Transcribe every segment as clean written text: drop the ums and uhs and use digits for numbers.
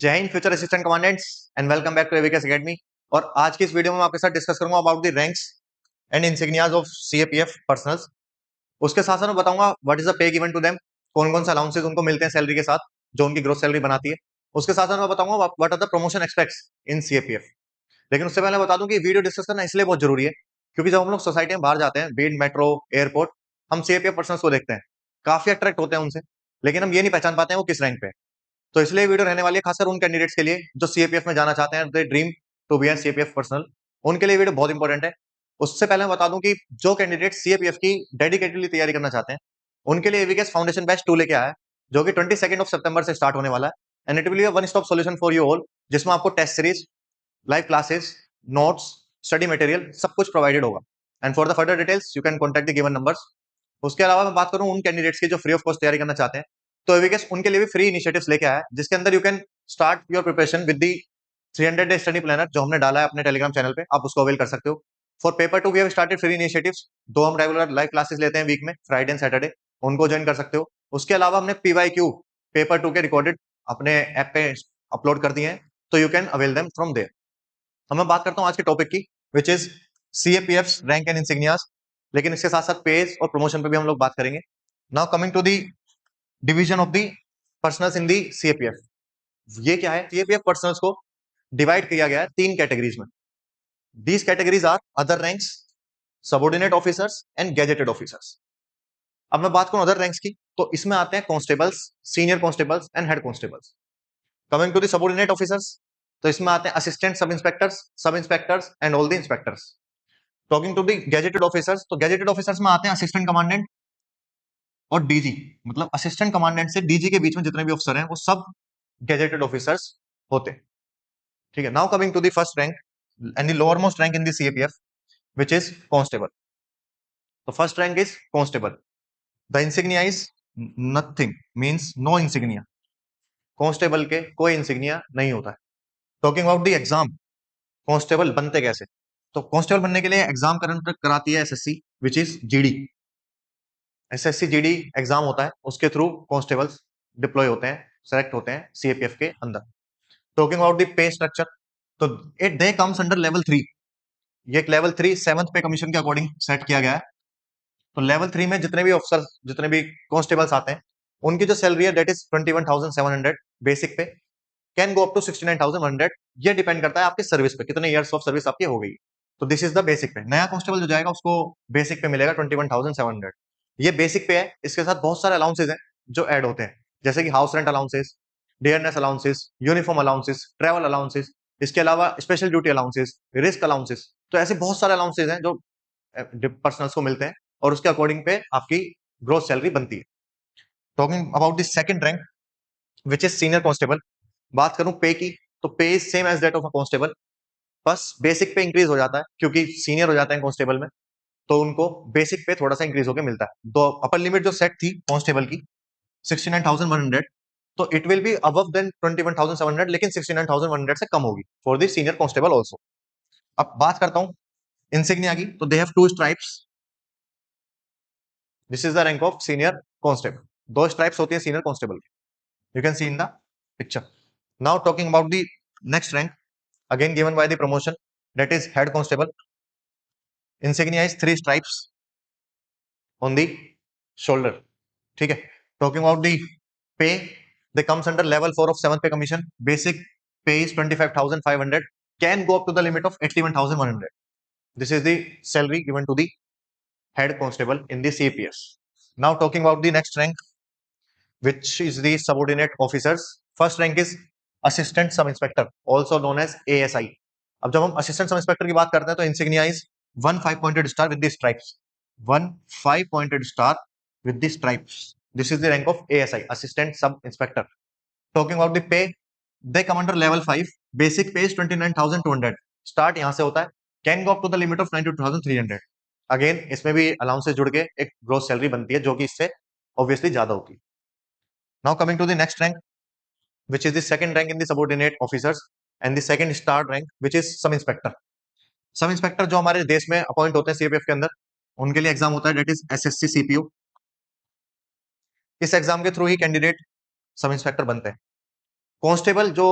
जय Hind future assistant commandants and welcome back to Avikas academy. और आज की इस वीडियो में मैं आपके साथ डिस्कस करूंगा about the ranks and insignias of CAPF personnels. उसके साथ साथ मैं बताऊंगा what is the pay given to them, कौन कौन से अलाउंसेस उनको मिलते हैं सैलरी के साथ जो उनकी ग्रोथ सैलरी बनाती है। उसके साथ साथ मैं बताऊंगा what are the promotion expects in CAPF. लेकिन उससे पहले बता दूं कि वीडियो डिस्कस करना इसलिए बहुत जरूरी है क्योंकि जब हम लोग सोसाइटी में बाहर जाते हैं, बीट मेट्रो एयरपोर्ट, हम सीएपीएफ पर्सनल्स को देखते हैं, काफी अट्रैक्ट होते हैं उनसे, लेकिन हम ये नहीं पहचान पाते हैं वो किस रैंक पे है। तो इसलिए वीडियो रहने वाली है खासकर उन कैंडिडेट्स के लिए जो सीएपीएफ में जाना चाहते हैं, they dream to be an CAPF personnel. उनके लिए वीडियो बहुत इंपॉर्टेंट है। उससे पहले मैं बता दूं कि जो कैंडिडेट सीएपीएफ की डेडिकेटेडली तैयारी करना चाहते हैं उनके लिए एवीकेएस फाउंडेशन बैच 2 लेके आया है, जो कि 22 सितंबर से स्टार्ट होने वाला है। And it will be a one stop solution for you all, जिसमें आपको test series, live classes, notes, study material सब कुछ प्रोवाइडेड होगा। And for the further details you can contact the given numbers. उसके अलावा मैं बात करूं उन कैंडिडेट्स की जो फ्री ऑफ कॉस्ट तैयारी करना चाहते हैं, तो एवीकेएस उनके लिए भी फ्री इनिशिएटिव्स लेके आया है, जिसके अंदर you can start your preparation with the 300 day study planner जो हमने डाला है अपने टेलीग्राम चैनल पे, आप उसको अवेल कर सकते हो। For paper two we have started free initiatives, दो हम रेगुलर लाइव क्लासेस लेते हैं वीक में, फ्राइडे एंड सैटरडे, उनको ज्वाइन कर सकते हो। उसके अलावा हमने पीवाईक्यू पेपर 2 के रिकॉर्डेड अपने ऐप पे अपलोड कर दिए हैं, तो you can avail them from there. अब मैं बात करता हूं आज के टॉपिक की, which is CAPF rank and insignias, लेकिन इसके साथ साथ पेज और प्रमोशन पे भी हम लोग बात करेंगे। Now coming to the division of the personnels in the CAPF. ये क्या है? सीएपीएफ पर्सनल्स को डिवाइड किया गया है 3 कैटेगरीज में। These categories are other ranks, subordinate officers and gazetted officers. अब मैं बात करूं अदर रैंक्स की, तो इसमें आते हैं constables, senior constables and head constables. Coming to the subordinate officers, तो इसमें आते हैं assistant sub inspectors and all the inspectors. Talking to the gazetted officers, तो गैजेटेड ऑफिसर्स में आते हैं असिस्टेंट कमांडेंट और डीजी, मतलब असिस्टेंट कमांडेंट से डीजी के बीच में जितने भी ऑफिसर हैं वो सब गैजेटेड ऑफिसर्स होते हैं। ठीक है, now coming to the first rank and the lower most rank in the CAPF, which is constable. The first rank is constable. The insignia is nothing, means no insignia. Constable के कोई insignia नहीं होता है। Talking about the exam, constable बनते कैसे? तो constable बनने के लिए एग्जाम कराती है SSC, which is GD. SSC GD exam होता है, उसके थ्रू कांस्टेबल्स डिप्लॉय होते हैं, सेलेक्ट होते हैं सीएपीएफ के अंदर। Talking about the pay structure, तो it they comes under level 3। ये एक लेवल 3 7th पे कमीशन के अकॉर्डिंग सेट किया गया है। तो लेवल 3 में जितने भी ऑफिसर, जितने भी कांस्टेबल्स आते हैं, उनकी जो सैलरी है दैट इज 21,700 बेसिक पे, कैन गो अप टू 69,100। ये डिपेंड करता है आपके सर्विस पे, कितने इयर्स ऑफ सर्विस आपकी हो गई। तो दिस इज द बेसिक पे। नया कांस्टेबल जो जाएगा उसको बेसिक पे मिलेगा 21,700। ये बेसिक पे है, इसके साथ बहुत सारे अलाउंसेज हैं जो ऐड होते हैं, जैसे कि house rent allowances, dearness allowances, uniform allowances, travel allowances, इसके अलावा special duty allowances, risk allowances. तो ऐसे बहुत सारे अलाउंसेज हैं जो पर्सनल्स को मिलते हैं और उसके अकॉर्डिंग पे आपकी ग्रोथ सैलरी बनती है। Talking about the second rank which is senior constable, बात करूं पे की, तो pay is same as that of a constable, बस बेसिक पे इंक्रीज हो जाता है क्योंकि सीनियर हो जाते हैं कांस्टेबल में, तो उनको बेसिक पे थोड़ा सा इंक्रीज होकर मिलता है। तो अपर लिमिट जो सेट थी कांस्टेबल की 69,100, तो it will be above than 21,700, लेकिन 69,100 से कम होगी for the senior constable also. अब बात करता हूं इंसिग्निया की, तो they have 2 stripes. This is the rank of senior constable. 2 stripes होती है सीनियर कांस्टेबल की, you can see in the picture. Now talking about the next rank, again given by the promotion, that is head constable. Insignia is 3 stripes on the shoulder. ठीक है। Talking about the pay, they comes under level 4 of 7th pay commission. Basic pay is 25,500, can go up to the limit of 81,100. This is the salary given to the head constable in the CPS. Now talking about the next rank, which is the subordinate officers. First rank is assistant sub inspector, also known as ASI. अब जब हम assistant sub inspector की बात करते हैं तो insignia is 1 5 pointed star with the stripes, 1 5 pointed star with the stripes. This is the rank of ASI, assistant sub inspector. Talking about the pay, they come under level 5, basic pay is 29,200, start यहां से होता है, can go up to the limit of 92,300। Again इसमें भी allowances जुड़ के एक gross salary बनती है जो कि इससे ऑब्वियसली ज्यादा होगी। Now coming to the next rank, which is the second rank in the subordinate officers and the second star rank, which is sub inspector. Sub inspector जो हमारे देश में अपॉइंट होते हैं सीएपीएफ के अंदर, उनके लिए एग्जाम होता है, डेट इज एसएससी सीपीयू। इस एग्जाम के थ्रू ही कैंडिडेट सब इंस्पेक्टर बनते हैं। कांस्टेबल जो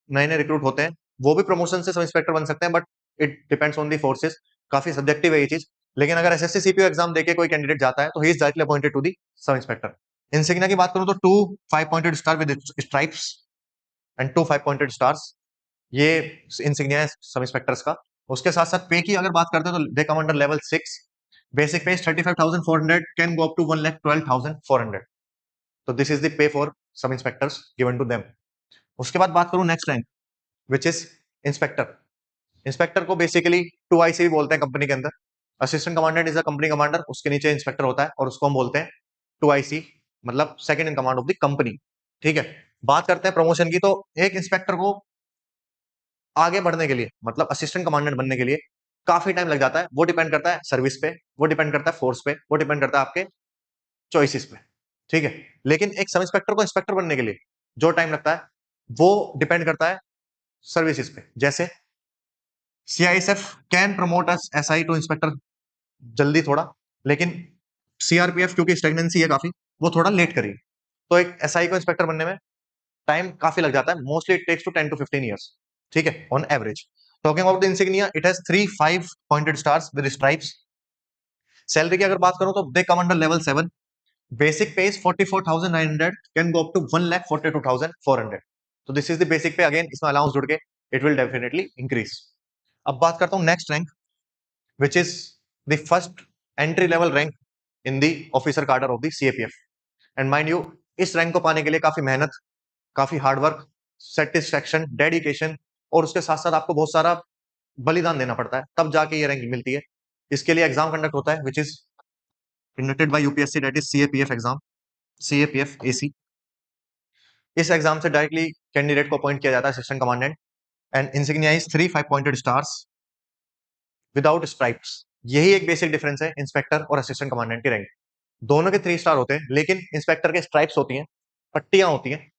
नए नए रिक्रूट होते हैं वो भी प्रमोशन से सब इंस्पेक्टर बन सकते हैं, but it depends on the forces. काफी सब्जेक्टिव है ये चीज। लेकिन अगर एसएससी सीपीओ एग्जाम देके कोई कैंडिडेट जाता है तो he is directly appointed to the sub inspector. Insignia की बात करूं तो 2 5 pointed star with stripes and 2 5 pointed stars, ये इंसिग्निया है सब इंस्पेक्टर्स का। उसके साथ साथ पे की अगर बात करते हैं तो they come under level 6। Basic पे 35,400 कैन गो अप टू 1,12,400। तो दिस इज द पे फॉर सब इंस्पेक्टर्स गिवन टू देम। उसके बाद बात करूं next rank which is inspector. Inspector को बेसिकली 2IC भी बोलते हैं कंपनी के अंदर। Assistant commandant is a company commander, उसके नीचे इंस्पेक्टर होता है और उसको हम बोलते हैं 2IC, मतलब second in command of the company. ठीक है। बात करते हैं प्रमोशन की, तो एक इंस्पेक्टर को आगे बढ़ने के लिए, मतलब असिस्टेंट कमांडेंट बनने के लिए काफी टाइम लग जाता है। वो डिपेंड करता है सर्विस पे, वो डिपेंड करता है फोर्स पे, वो डिपेंड करता है आपके चॉइसेस पे। ठीक है। लेकिन एक सब इंस्पेक्टर को इंस्पेक्टर बनने के लिए जो टाइम लगता है वो डिपेंड करता है सर्विसेज पे। जैसे CISF can promote as SI to inspector जल्दी थोड़ा, लेकिन CRPF क्योंकि स्टेगनेंसी है काफी, वो थोड़ा लेट करी। तो एक SI को इंस्पेक्टर बनने में टाइम काफी लग जाता है। Mostly it takes to 10 to 15 years। ठीक है, on average. Talking about the insignia, it has 3 5 pointed stars with stripes. Salary की अगर बात करूं तो they come under level 7। Basic pay is 44,900 can go up to 1,42,400। तो this is the basic pay. Again इसमें allowance जुड़ के it will definitely increase. अब बात करता हूं next rank which is the first entry level rank in the officer cadre of the CAPF। And mind you, इस rank को पाने के लिए काफी मेहनत, काफी हार्डवर्क, सेटिस्फेक्शन, डेडिकेशन और उसके साथ साथ आपको बहुत सारा बलिदान देना पड़ता है, तब जाके ये रैंक मिलती है। इसके लिए एग्जाम कंडक्ट होता है which is conducted by UPSC, that is CAPF exam, CAPF AC। इस एग्जाम से डायरेक्टली कैंडिडेट को अपॉइंट किया जाता है assistant commandant. And insignia is 3 5 pointed stars without stripes. यही एक बेसिक डिफरेंस है इंस्पेक्टर और असिस्टेंट कमांडेंट की रैंक। दोनों के 3 स्टार होते हैं, लेकिन इंस्पेक्टर के स्ट्राइप्स होती हैं, पट्टियां होती हैं,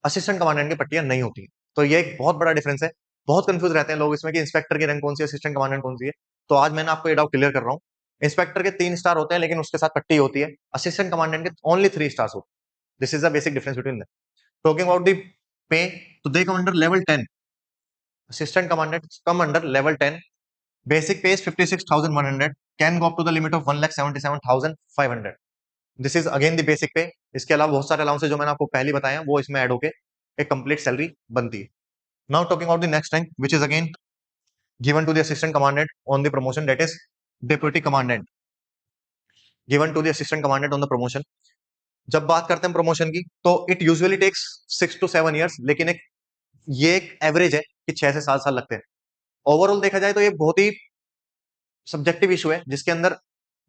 असिस्टेंट कमांडेंट की पट्टियां नहीं होती हैं। तो ये एक बहुत बड़ा डिफरेंस है। बहुत कंफ्यूज रहते हैं लोग इसमें कि इंस्पेक्टर की रैंक कौन सी है, असिस्टेंट कमांडेंट कौन सी है। तो आज मैंने आपको ये डाउट क्लियर कर रहा हूँ। इंस्पेक्टर के 3 स्टार होते हैं, लेकिन उसके साथ पट्टी होती है। असिस्टेंट कमांडेंट के ओनली 3 स्टार्स होते हैं। This is the basic difference between them. Talking about the pay, तो they come under level 10। Assistant commandant come under level 10। Basic pay is 56,100 can go up to the limit of 1,77,500। This is again the basic pay. इसके अलावा बहुत सारे allowances जो मैंने आपको पहले बताए हैं वो इसमें ऐड होके एक कंप्लीट सैलरी बनती है। Now talking about the next rank which is again given to the assistant commandant on the promotion, that is deputy commandant, given to the assistant commandant on the promotion. जब बात करते हैं promotion की तो it usually takes 6 to 7 years, लेकिन ये एक average है कि 6 से 7 साल लगते हैं। ओवरऑल देखा जाए तो ये बहुत ही सब्जेक्टिव इशू है, जिसके अंदर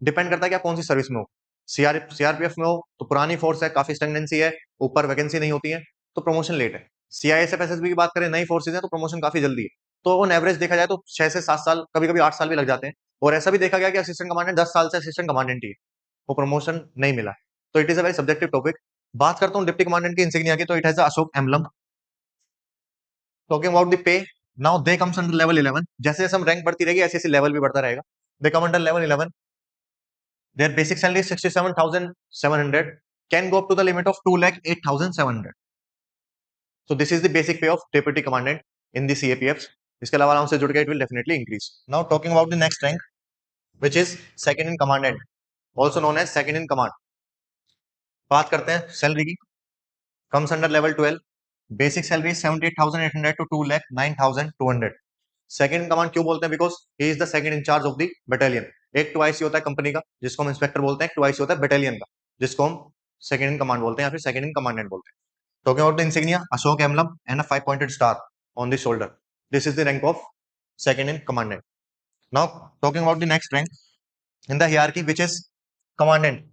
डिपेंड करता है कि आप कौन सी सर्विस में हो। CRPF में हो तो पुरानी फोर्स है, काफी स्टेगनेंसी है, ऊपर वैकेंसी नहीं होती है, तो प्रमोशन लेट है। CISF SSB की बात करें, नई फोर्सेज है, तो प्रमोशन काफी जल्दी है। तो ऑन एवरेज देखा जाए तो 6 से 7 साल, कभी कभी 8 साल भी लग जाते हैं। और ऐसा भी देखा गया कि असिस्टेंट कमांडेंट 10 साल से असिस्टेंट कमांडेंट ही है, वो प्रमोशन नहीं मिला है। तो it is a very subjective topic. बात करता हूँ डिप्टी कमांडेंट की इंसिग्निया की, तो it has Ashok emblem. Talking about the पे, now they comes under level 11। जैसे जैसे हम रैंक बढ़ती रहेगी ऐसे ऐसे लेवल भी बढ़ता रहेगा। They come under level 11। Their basic salary is 67,700 can go up to the limit of 2,08,700. So this is the basic pay of deputy commandant in the CAPF. इसके अलावा आराम से जुड़ के it will definitely increase. Now talking about the next rank, which is second in commandant, also known as second in command. बात करते हैं salary की। comes under level 12. Basic salary is 78,800 to 2,09,200. Second in command क्यों बोलते हैं? Because he is the second in charge of the battalion. एक 2IC होता है कंपनी का जिसको हम इंस्पेक्टर बोलते हैं, एक 2IC होता है बटालियन का जिसको हम सेकंड इन कमांड बोलते हैं या फिर सेकंड इन कमांडेंट बोलते हैं। Talking about the insignia, Ashok emblem and a 5 pointed star on the shoulder, this is the rank of second in commandant. Now talking about the next rank in the hierarchy which is commandant,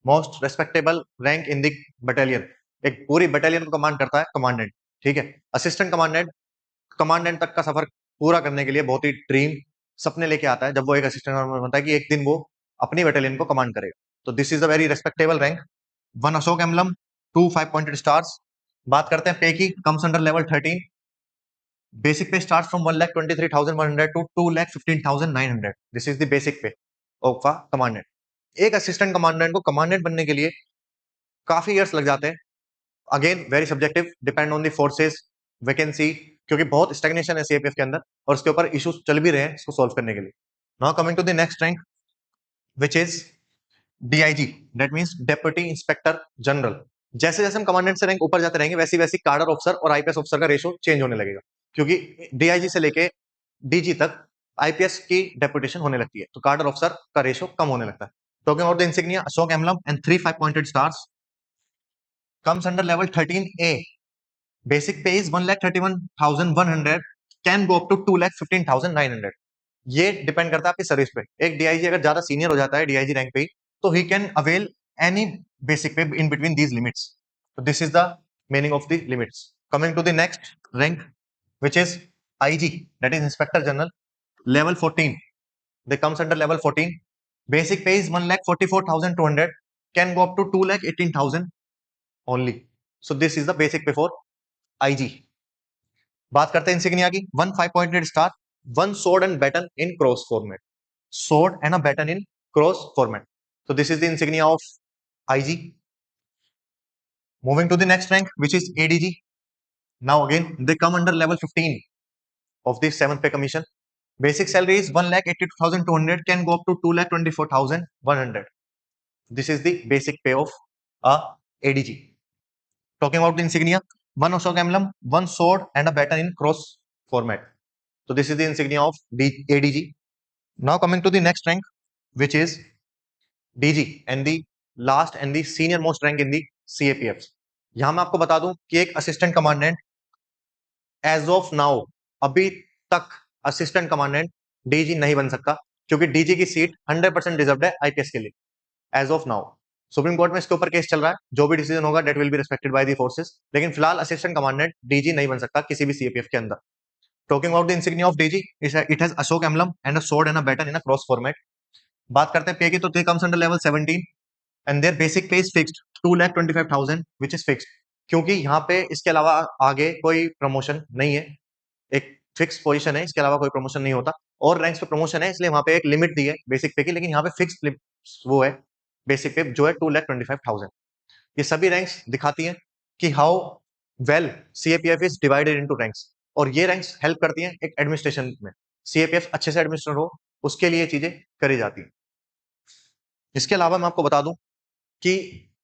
most respectable rank in the battalion. एक पूरी battalion को command करता है commandant. ठीक है। Assistant commandant commandant तक का सफर पूरा करने के लिए बहुत ही ड्रीम सपने लेके आता है जब वो एक असिस्टेंट कमांडेंट बनता है कि एक दिन वो अपनी बटालियन को कमांड करेगा। तो this is a very respectable rank. One Ashok emblem, 2 5 pointed stars. बात करते हैं पे की, comes under level 13। Basic pay start from 1,23,100 to 2,15,900। This is the basic pay of a commandant. एक असिस्टेंट कमांडेंट को commandant बनने के लिए काफी ईयर्स लग जाते हैं, again very subjective, depend on the forces, vacancy, क्योंकि बहुत स्टैग्नेशन है सीएपीएफ के अंदर और उसके ऊपर इश्यूज चल भी रहे हैं इसको सॉल्व करने के लिए। Now coming to the next rank which is DIG, that means deputy inspector general. जैसे जैसे हम कमांडेंट से रैंक ऊपर जाते रहेंगे वैसे वैसे कार्डर ऑफिसर और आईपीएस ऑफिसर का रेशो चेंज होने लगेगा, क्योंकि डीआईजी से लेके डीजी तक आईपीएस की डेपुटेशन होने लगती है तो कार्डर ऑफिसर का रेशो कम होने लगता है। Talking about the insignia, Ashok emblem and 3 5 pointed stars comes under level 13A. Basic pay is 1,31,100, can go up to 2,15,900. ये डिपेंड करता है आपकी सर्विस पे। एक डीआईजी अगर ज्यादा सीनियर हो जाता है डीआईजी रैंक पे तो he can avail any basic pay in between these limits. तो this is the meaning of the limits. Coming to the next rank which is IG, that is Inspector General, level 14. They comes under level 14. Basic pay is 1,44,200, can go up to 2,18,000 only. So this is the basic pay for IG. बात करते हैं insignia की, 1 5 pointed star, 1 sword and baton in cross format. Sword and a baton in cross format. So this is the insignia of IG. Moving to the next rank, which is ADG. Now again, they come under level 15 of the 7th pay commission. Basic salary is 1,82,200, can go up to 2,24,100. This is the basic pay of a ADG. Talking about the insignia, 1 Ashok emblem, 1 sword and a baton in cross format. So this is the insignia of ADG. Now coming to the next rank, which is DG and the last and the senior most rank in the CAPF. यहां मैं आपको बता दूं कि एक assistant commandant as of now अभी तक assistant commandant DG नहीं बन सकता, क्योंकि डीजी की सीट 100% रिजर्व्ड है आईपीएस के लिए as of now. Supreme court में इसके ऊपर केस चल रहा है, जो भी डिसीजन होगा that will be respected by the forces, लेकिन फिलहाल असिस्टेंट कमांडेंट डीजी नहीं बन सकता किसी भी सीएपीएफ के अंदर। Talking about the insignia of DG, it has Ashok emblem and a sword and a baton in a cross format. बात करते हैं पे की, तो pay comes under level 17 and their basic pay is fixed 2,25,000 which is fixed, क्योंकि यहाँ पे इसके अलावा आगे कोई प्रमोशन नहीं है, एक फिक्स पोजीशन है, इसके अलावा कोई प्रमोशन नहीं होता। और रैंक्स पे प्रमोशन है, इसलिए वहां पे एक लिमिट दी है बेसिक पे की, लेकिन यहाँ पे फिक्स वो है बेसिक पे जो है 2,25,000। ये सभी रैंक्स दिखाती हैं कि how well CAPF is divided into ranks, और ये रैंक्स हेल्प करती हैं एक एडमिनिस्ट्रेशन में, सीएपीएफ अच्छे से एडमिनिस्ट्रेट हो उसके लिए चीजें करी जाती हैं। इसके अलावा मैं आपको बता दूं कि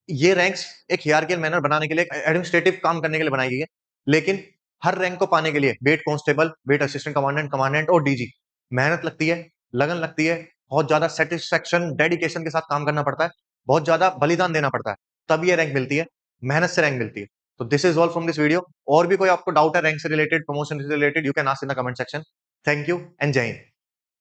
ये रैंक्स एक हियरार्कियल मैनर बनाने के लिए, एडमिनिस्ट्रेटिव काम करने के लिए बनाई गई है, लेकिन हर रैंक को पाने के लिए बेट कांस्टेबल, बेट असिस्टेंट कमांडेंट, कमांडेंट और डीजी मेहनत लगती है, लगन लगती है, बहुत ज्यादा सेटिस्फेक्शन डेडिकेशन के साथ काम करना पड़ता है, बहुत ज्यादा बलिदान देना पड़ता है, तब ये रैंक मिलती है, मेहनत से रैंक मिलती है। तो this is all from this video. और भी कोई आपको डाउट है रैंक से रिलेटेड, प्रमोशन से related, you can ask in the comment section. Thank you and जय हिंद।